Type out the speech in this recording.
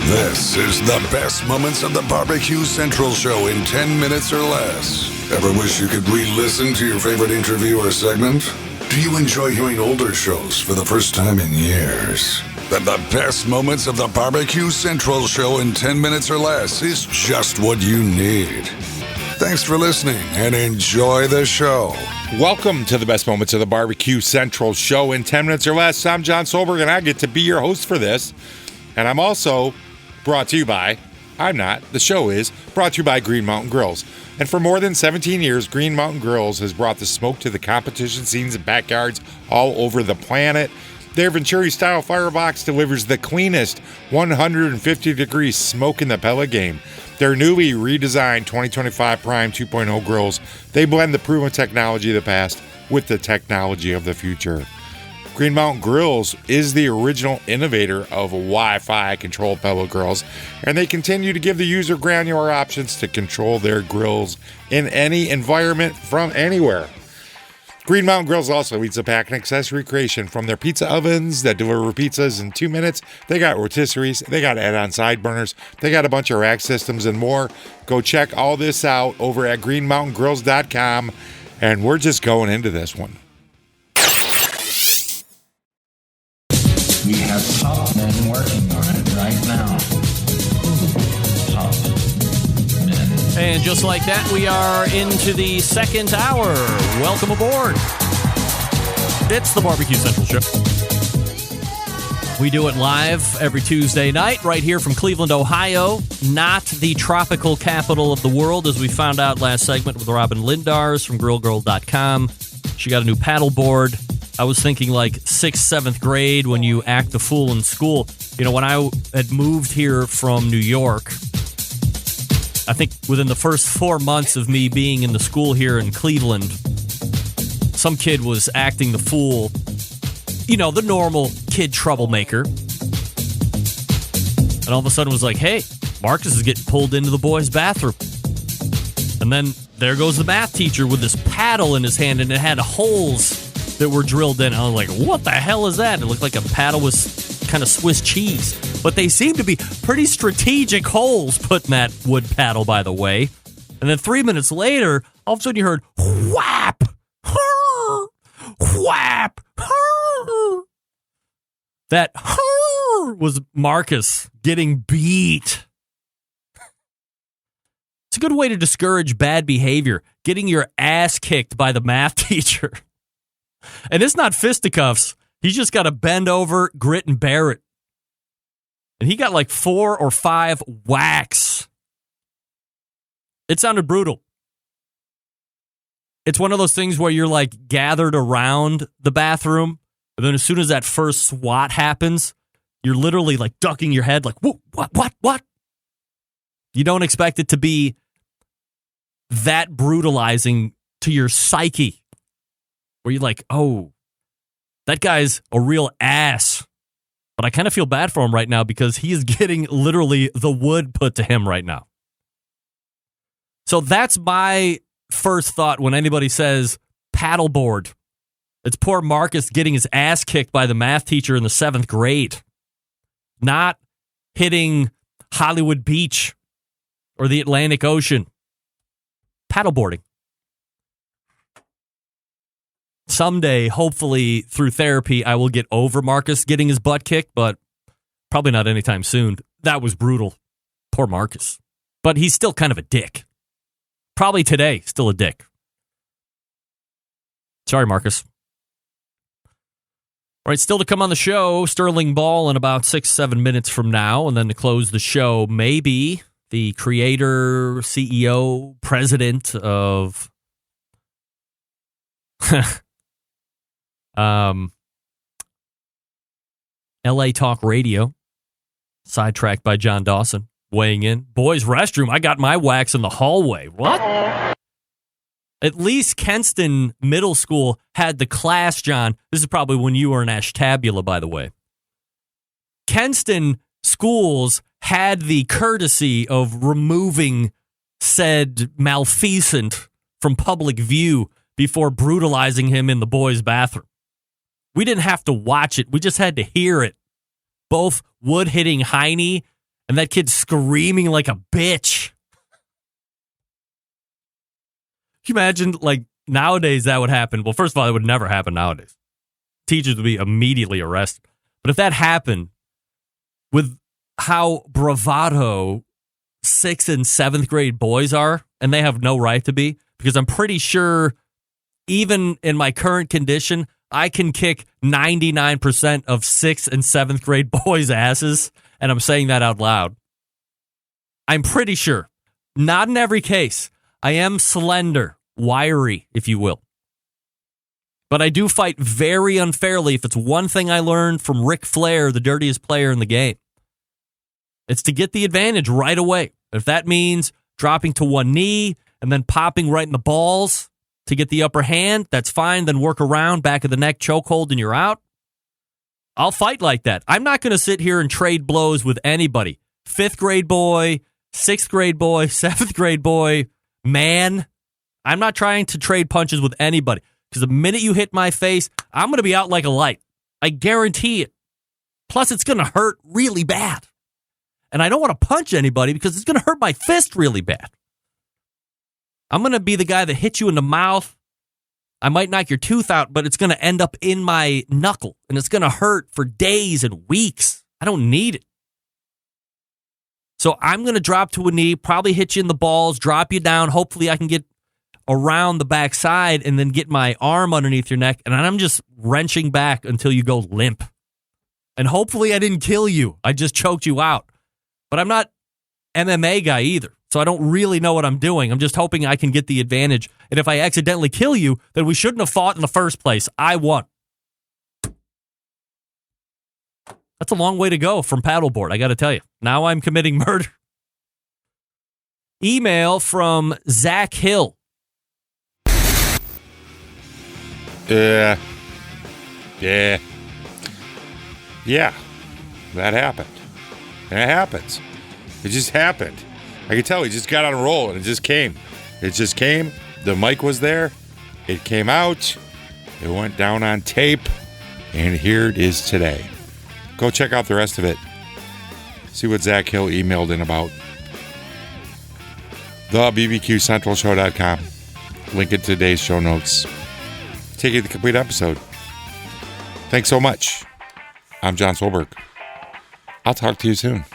This is the best moments of the BBQ Central Show in 10 minutes or less. Ever wish you could re-listen to your favorite interview or segment? Do you enjoy hearing older shows for the first time in years? Then the best moments of the BBQ Central Show in 10 minutes or less is just what you need. Thanks for listening and enjoy the show. Welcome to the best moments of the BBQ Central Show in 10 minutes or less. I'm John Solberg, and I get to be your host for this. And I'm also brought to you by, the show is brought to you by Green Mountain Grills. And for more than 17 years, Green Mountain Grills has brought the smoke to the competition scenes and backyards all over the planet. Their Venturi-style firebox delivers the cleanest 150-degree smoke in the pellet game. Their newly redesigned 2025 Prime 2.0 grills, they blend the proven technology of the past with the technology of the future. Green Mountain Grills is the original innovator of Wi-Fi controlled pellet grills, and they continue to give the user granular options to control their grills in any environment from anywhere. Green Mountain Grills also leads the pack in accessory creation, from their pizza ovens that deliver pizzas in 2 minutes. They got rotisseries, they got add-on side burners, they got a bunch of rack systems and more. Go check all this out over at greenmountaingrills.com, and we're just going into this one. We have top men working on it right now. Top men. And just like that, we are into the second hour. Welcome aboard. It's the BBQ Central Show. We do it live every Tuesday night right here from Cleveland, Ohio. Not the tropical capital of the world, as we found out last segment with Robin Lindars from grillgirl.com. She got a new paddleboard. I was thinking like 6th, 7th grade when you act the fool in school. You know, when I had moved here from New York, I think within the first 4 months of me being in the school here in Cleveland, some kid was acting the fool. You know, the normal kid troublemaker. And all of a sudden was like, hey, Marcus is getting pulled into the boys' bathroom. And then there goes the math teacher with this paddle in his hand, and it had holes that were drilled in. I was like, what the hell is that? It looked like a paddle with kind of Swiss cheese. But they seem to be pretty strategic holes put in that wood paddle, by the way. And then 3 minutes later, all of a sudden you heard whap, whap. That was Marcus getting beat. It's a good way to discourage bad behavior, getting your ass kicked by the math teacher. And it's not fisticuffs. He's just got to bend over, grit, and bear it. And he got like 4 or 5 whacks. It sounded brutal. It's one of those things where you're like gathered around the bathroom, and then as soon as that first SWAT happens, you're literally like ducking your head like, what? You don't expect it to be that brutalizing to your psyche. Where you're like, oh, that guy's a real ass. But I kind of feel bad for him right now because he is getting literally the wood put to him right now. So that's my first thought when anybody says paddleboard. It's poor Marcus getting his ass kicked by the math teacher in the 7th grade. Not hitting Hollywood Beach or the Atlantic Ocean. Paddleboarding. Someday, hopefully, through therapy, I will get over Marcus getting his butt kicked, but probably not anytime soon. That was brutal. Poor Marcus. But he's still kind of a dick. Probably today, still a dick. Sorry, Marcus. All right, still to come on the show, Sterling Ball in about 6-7 minutes from now, and then to close the show, maybe the creator, CEO, president of LA Talk Radio, sidetracked by John Dawson, weighing in. Boys' restroom, I got my wax in the hallway. What? At least Kenston Middle School had the class, John. This is probably when you were in Ashtabula, by the way. Kenston schools had the courtesy of removing said malfeasant from public view before brutalizing him in the boys' bathroom. We didn't have to watch it. We just had to hear it. Both wood hitting Heine And that kid's screaming like a bitch. Can you imagine, like, nowadays that would happen? Well, first of all, it would never happen nowadays. Teachers would be immediately arrested. But if that happened, with how bravado 6th and 7th grade boys are, and they have no right to be, because I'm pretty sure even in my current condition, I can kick 99% of 6th and 7th grade boys' asses, and I'm saying that out loud. I'm pretty sure. Not in every case. I am slender, wiry, if you will. But I do fight very unfairly if it's one thing I learned from Ric Flair, the dirtiest player in the game. It's to get the advantage right away. If that means dropping to one knee and then popping right in the balls to get the upper hand, that's fine. Then work around, back of the neck, chokehold, and you're out. I'll fight like that. I'm not going to sit here and trade blows with anybody. 5th grade boy, 6th grade boy, 7th grade boy, man. I'm not trying to trade punches with anybody because the minute you hit my face, I'm going to be out like a light. I guarantee it. Plus, it's going to hurt really bad. And I don't want to punch anybody because it's going to hurt my fist really bad. I'm going to be the guy that hits you in the mouth. I might knock your tooth out, but it's going to end up in my knuckle, and it's going to hurt for days and weeks. I don't need it. So I'm going to drop to a knee, probably hit you in the balls, drop you down. Hopefully I can get around the backside and then get my arm underneath your neck, and I'm just wrenching back until you go limp. And hopefully I didn't kill you. I just choked you out. But I'm not MMA guy either, so I don't really know what I'm doing. I'm just hoping I can get the advantage. And if I accidentally kill you, then we shouldn't have fought in the first place. I won. That's a long way to go from paddleboard, I got to tell you. Now I'm committing murder. Email from Zach Hill. Yeah, that happened. It happens. It just happened. I could tell he just got on a roll, and it just came. It just came. The mic was there. It came out. It went down on tape, and here it is today. Go check out the rest of it. See what Zach Hill emailed in about. The BBQCentralShow.com. Link in today's show notes. Take you to the complete episode. Thanks so much. I'm John Solberg. I'll talk to you soon.